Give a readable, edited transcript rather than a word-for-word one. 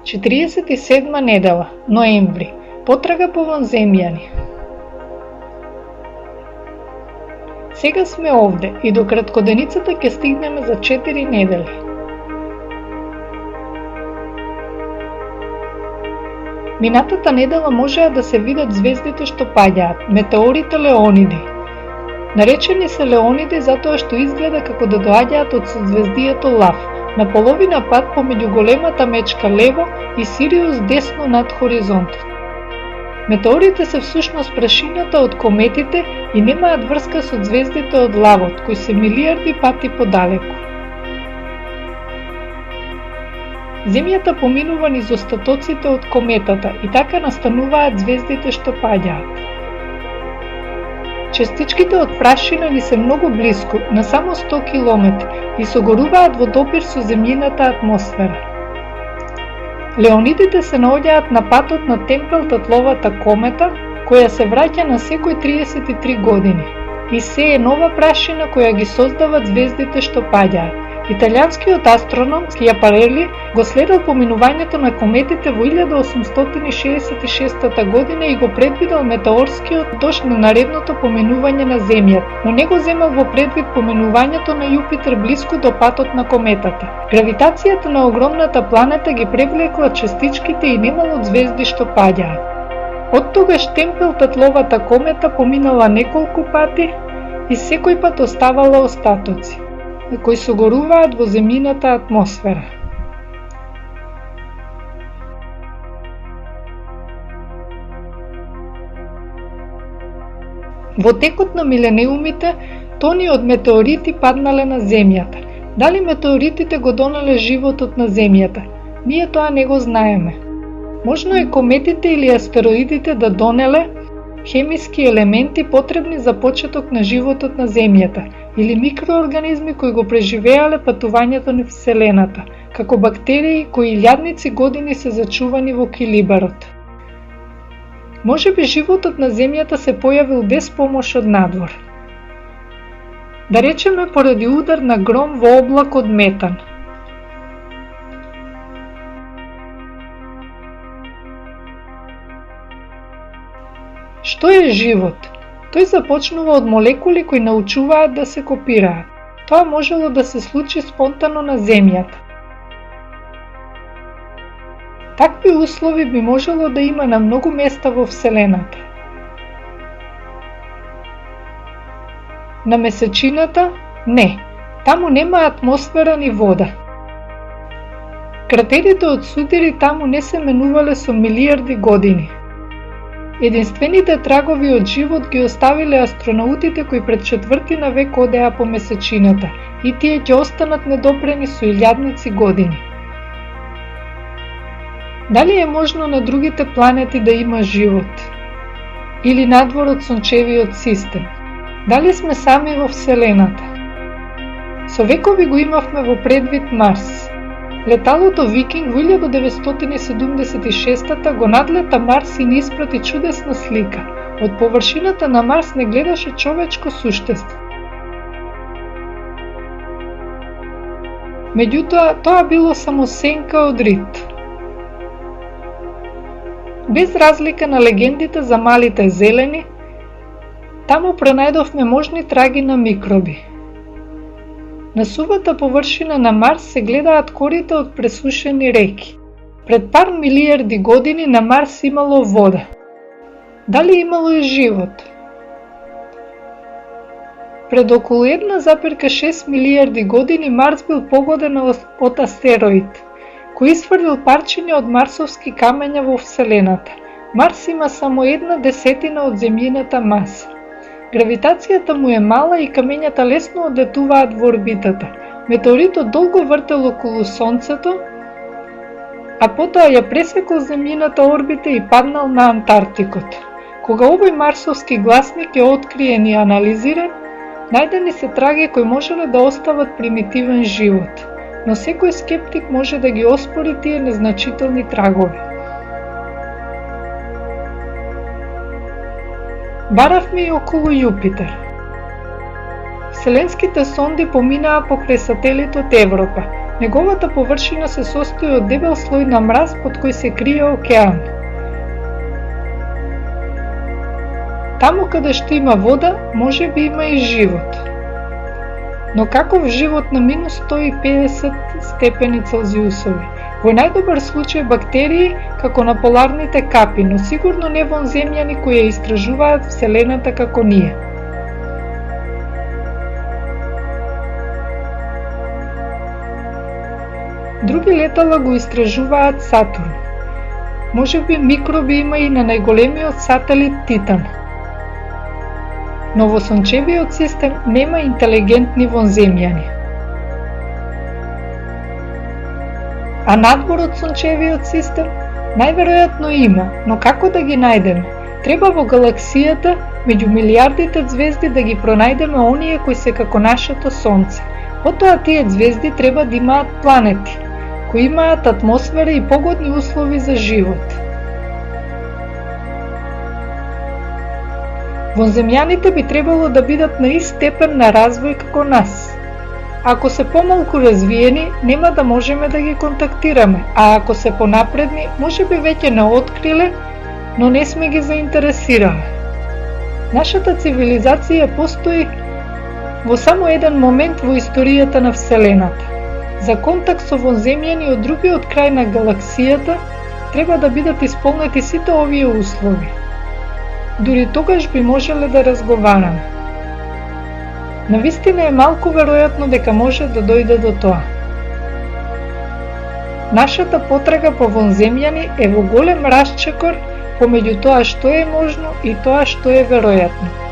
47 недела, ноември, потрага по вонземјани. Сега сме овде и до краткоденицата ќе стигнеме за 4 недели. Минатата недела можеа да се видат звездите што паѓаат, метеорите Леониди. Наречени се Леониди затоа што изгледа како да доаѓаат од созвездието Лав, на половина пат помеѓу големата мечка лево и Сириус десно над хоризонтот. Метеорите се всушност прашината од кометите и немаат врска со звездите од Лавот, кои се милиарди пати подалеку. Земјата поминува низ остатоците од кометата и така настануваат звездите што паѓаат. Частичките од прашина ни се многу блиску, на само 100 км, и согоруваат во допир со земјината атмосфера. Леонидите се наоѓаат на патот на Темпел-Татловата комета, која се враќа на секој 33 години. И се е нова прашина која ги создават звездите што паѓаат. Италијанскиот астроном Скиапарели го следел поминувањето на кометите во 1866 година и го предвидел метеорскиот дожд на наредното поминување на Земјата, но не го земал во предвид поминувањето на Јупитер блиску до патот на кометата. Гравитацијата на огромната планета ги привлекла частичките и немало звезди што паѓаат. Оттогаш Темпел-Татловата комета поминала неколку пати и секој пат оставала остатоци, кои согоруваат во земјината атмосфера. Во текот на милениумите, тони од метеорити паднале на Земјата. Дали метеоритите го донеле животот на Земјата? Ние тоа не го знаеме. Можно е кометите или астероидите да донеле хемиски елементи потребни за почеток на животот на Земјата, или микроорганизми кои го преживеале патувањето низ Вселената, како бактерии кои илјадници години се зачувани во килибарот. Можеби животот на Земјата се појавил без помош од надвор. Да речеме поради удар на гром во облак од метан. Што е живот? Тој започнува од молекули кои научуваат да се копираат. Тоа можело да се случи спонтано на Земјата. Такви услови би можело да има на многу места во Вселената. На месечината? Не. Таму нема атмосфера ни вода. Кратерите од судири таму не се менувале со милиарди години. Единствените трагови од живот ги оставиле астронаутите кои пред 4 век одеа по месечината и тие ќе останат недопрени со илјадници години. Дали е можно на другите планети да има живот? Или надвор од сончевиот систем? Дали сме сами во Вселената? Со векови го имавме во предвид Марс. Леталото Викинг во 1976 го надлета Марс и ни испрати чудесна слика. Од површината на Марс не гледаше човечко суштество. Меѓутоа, тоа било само сенка од рид. Без разлика на легендите за малите зелени, таму пронајдовме можни траги на микроби. На сувата површина на Марс се гледаат корите од пресушени реки. Пред пар милиарди години на Марс имало вода. Дали имало и живот? Пред околу 1,6 милиарди години Марс бил погоден од астероид, кој изфрлил парчиња од марсовски камења во Вселената. Марс има само 1/10 од земјината маса. Гравитацијата му е мала и камењата лесно одлетуваат во орбитата. Метеоритот долго вртел околу Сонцето, а потоа ја пресекол земјината орбита и паднал на Антарктикот. Кога овој марсовски гласник е откриен и анализиран, најдени се траги кои можеле да остават примитивен живот, но секој скептик може да ги оспори тие незначителни трагови. Баравме и околу Јупитер. Вселенските сонди поминаа покрај сателитот Европа, Неговата површина се состои од дебел слој на мраз под кој се крие океан. Таму каде што има вода, може би има и живот. Но каков живот на минус 150 степени Целзиусови? Во најдобар случај бактерии како на поларните капи, но сигурно не вонземјани кои ја истражуваат Вселената како ние. Други летала го истражуваат Сатурн. Може би микроби има и на најголемиот сателит Титан. Но во сончевиот систем нема интелигентни вонземјани. А надвор од сончевиот систем најверојатно има, но како да ги најдеме? Треба во галаксијата меѓу милиардите ѕвезди да ги пронајдеме оние кои се како нашето сонце. Потоа тие ѕвезди треба да имаат планети, кои имаат атмосфера и погодни услови за живот. Вонземјаните би требало да бидат на ист степен на развој како нас. Ако се помалку развиени, нема да можеме да ги контактираме, а ако се понапредни, може би веќе не откриле, но не сме ги заинтересирале. Нашата цивилизација постои во само еден момент во историјата на Вселената. За контакт со вонземјани од другиот крај на галаксијата треба да бидат исполнети сите овие услови. Дури тогаш би можеле да разговараме. Навистина е малку веројатно дека може да дојде до тоа. Нашата потрага по вонземјани е во голем расчекор помеѓу тоа што е можно и тоа што е веројатно.